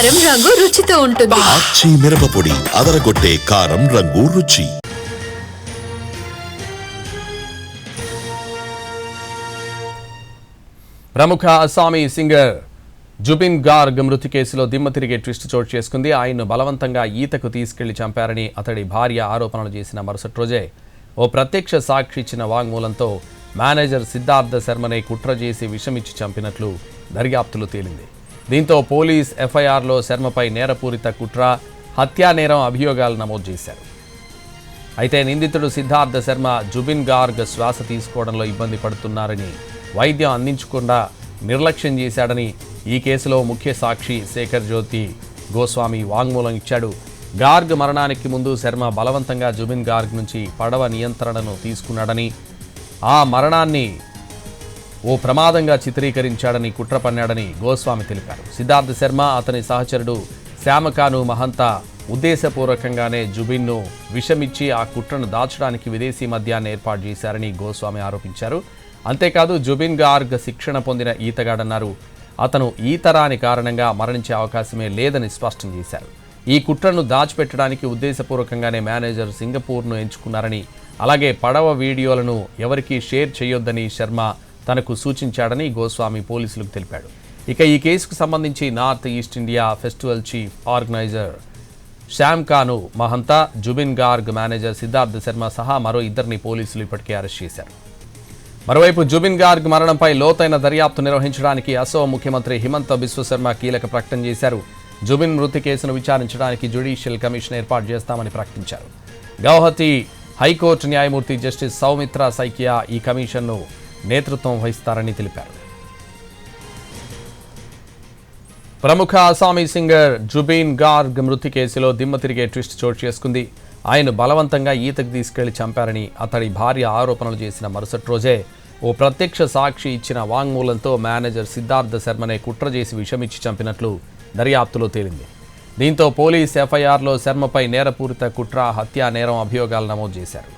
కారం రంగు రుచితో ఉంటుంది. ఆచి మిరపపొడి అదరగొట్టే కారం రంగు రుచి. ప్రముఖ అస్సామీ సింగర్ జుబిన్ గార్గ్ మృతి కేసులో దిమ్మ తిరిగే ట్విస్ట్ చోటు చేసుకుంది. ఆయన్ను బలవంతంగా ఈతకు తీసుకెళ్లి చంపారని అతడి భార్య ఆరోపణలు చేసిన మరుసటి రోజే ఓ ప్రత్యక్ష సాక్షి ఇచ్చిన వాంగ్మూలంతో మేనేజర్ సిద్ధార్థ శర్మనే కుట్ర చేసి విషమిచ్చి చంపినట్లు దర్యాప్తులో తేలింది. దీంతో పోలీస్ ఎఫ్ఐఆర్లో శర్మపై నేరపూరిత కుట్ర, హత్యా నేరం అభియోగాలు నమోదు చేశారు. అయితే నిందితుడు సిద్ధార్థ శర్మ జుబిన్ గార్గ్ శ్వాస తీసుకోవడంలో ఇబ్బంది పడుతున్నారని, వైద్యం అందించకుండా నిర్లక్ష్యం చేశాడని ఈ కేసులో ముఖ్య సాక్షి శేఖర్ జ్యోతి గోస్వామి వాంగ్మూలం ఇచ్చాడు. గార్గ్ మరణానికి ముందు శర్మ బలవంతంగా జుబిన్ గార్గ్ నుంచి పడవ నియంత్రణను తీసుకున్నాడని, ఆ మరణాన్ని ఓ ప్రమాదంగా చిత్రీకరించాడని కుట్ర పన్నాడని గోస్వామి తెలిపారు. సిద్ధార్థ శర్మ, అతని సహచరుడు శ్యామకాను మహంతా ఉద్దేశపూర్వకంగానే జుబిన్ను విషమిచ్చి ఆ కుట్రను దాచడానికి విదేశీ మద్యాన్ని ఏర్పాటు చేశారని గోస్వామి ఆరోపించారు. అంతేకాదు జుబిన్ గార్గ్ శిక్షణ పొందిన ఈతగాడన్నారు. అతను ఈత రాని కారణంగా మరణించే అవకాశమే లేదని స్పష్టం చేశారు. ఈ కుట్రను దాచిపెట్టడానికి ఉద్దేశపూర్వకంగానే మేనేజర్ సింగపూర్ను ఎంచుకున్నారని, అలాగే పడవ వీడియోలను ఎవరికీ షేర్ చేయొద్దని శర్మ తనకు సూచించాడని గోస్వామి పోలీసులకు తెలిపాడు. ఇక ఈ కేసుకు సంబంధించి North East India festival chief organiser Shyamkanu Mahanta, Zubeen Garg manager Siddhartha Sharma సహా మరో ఇద్దరిని పోలీసులు ఇప్పటికే అరెస్ట్ చేశారు. మరోవైపు జుబిన్ గార్గ్ మరణంపై లోతైన దర్యాప్తు నిర్వహించడానికి అసోం ముఖ్యమంత్రి హిమంత బిశ్వ శర్మ కీలక ప్రకటన చేశారు. జుబిన్ మృతి కేసును విచారించడానికి జ్యుడిషియల్ కమిషన్ ఏర్పాటు చేస్తామని ప్రకటించారు. గౌహతి హైకోర్టు న్యాయమూర్తి జస్టిస్ సౌమిత్ర సైకియా ఈ కమిషన్ను నేతృత్వం వహిస్తారని తెలిపారు. ప్రముఖ అస్సామీ సింగర్ జుబిన్ గార్గ్ మృతి కేసులో దిమ్మ తిరిగే ట్విస్ట్ చోటు చేసుకుంది. ఆయన బలవంతంగా ఈతకు తీసుకెళ్లి చంపారని అతడి భార్య ఆరోపణలు చేసిన మరుసటి రోజే ఓ ప్రత్యక్ష సాక్షి ఇచ్చిన వాంగ్మూలంతో మేనేజర్ సిద్ధార్థ శర్మనే కుట్ర చేసి విషమిచ్చి చంపినట్లు దర్యాప్తులో తేలింది. దీంతో పోలీస్ ఎఫ్ఐఆర్లో శర్మపై నేరపూరిత కుట్ర, హత్యా నేరం అభియోగాలు నమోదు చేశారు.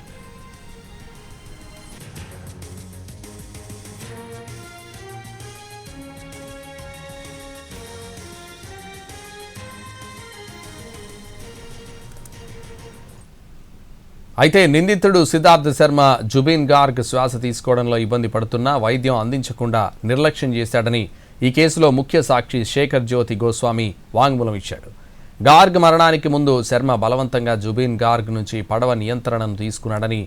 అయితే నిందితుడు సిద్ధార్థ శర్మ జుబిన్ గార్గ్ శ్వాస తీసుకోవడంలో ఇబ్బంది పడుతున్నా వైద్యం అందించకుండా నిర్లక్ష్యం చేశాడని ఈ కేసులో ముఖ్య సాక్షి శేఖర్ జ్యోతి గోస్వామి వాంగ్మూలం ఇచ్చాడు. గార్గ్ మరణానికి ముందు శర్మ బలవంతంగా జుబిన్ గార్గ్ నుంచి పడవ నియంత్రణను తీసుకున్నాడని,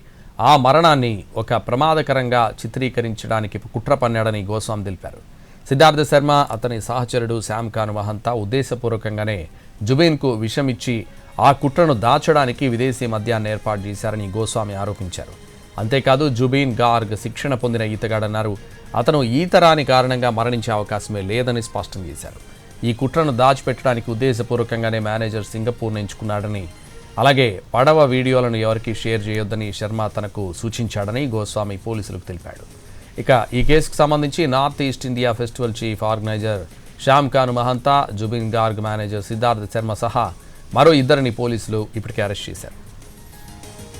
ఆ మరణాన్ని ఒక ప్రమాదకరంగా చిత్రీకరించడానికి కుట్ర పన్నాడని గోస్వామి తెలిపారు. సిద్ధార్థ శర్మ, అతని సహచరుడు శ్యామ్కాను మహంతా ఉద్దేశపూర్వకంగానే జుబిన్కు విషమిచ్చి ఆ కుట్రను దాచడానికి విదేశీ మద్యాన్ని ఏర్పాటు చేశారని గోస్వామి ఆరోపించారు. అంతేకాదు జుబిన్ గార్గ్ శిక్షణ పొందిన ఈతగాడన్నారు. అతను ఈత రాని కారణంగా మరణించే అవకాశమే లేదని స్పష్టం చేశారు. ఈ కుట్రను దాచిపెట్టడానికి ఉద్దేశపూర్వకంగానే మేనేజర్ సింగపూర్ను ఎంచుకున్నాడని, అలాగే పడవ వీడియోలను ఎవరికీ షేర్ చేయొద్దని శర్మ తనకు సూచించాడని గోస్వామి పోలీసులకు తెలిపాడు. ఇక ఈ కేసుకు సంబంధించి North East India festival chief organiser Shyamkanu Mahanta, Zubeen Garg manager Siddhartha Sharma సహా మరో ఇద్దరిని పోలీసులు ఇప్పటికే అరెస్ట్ చేశారు.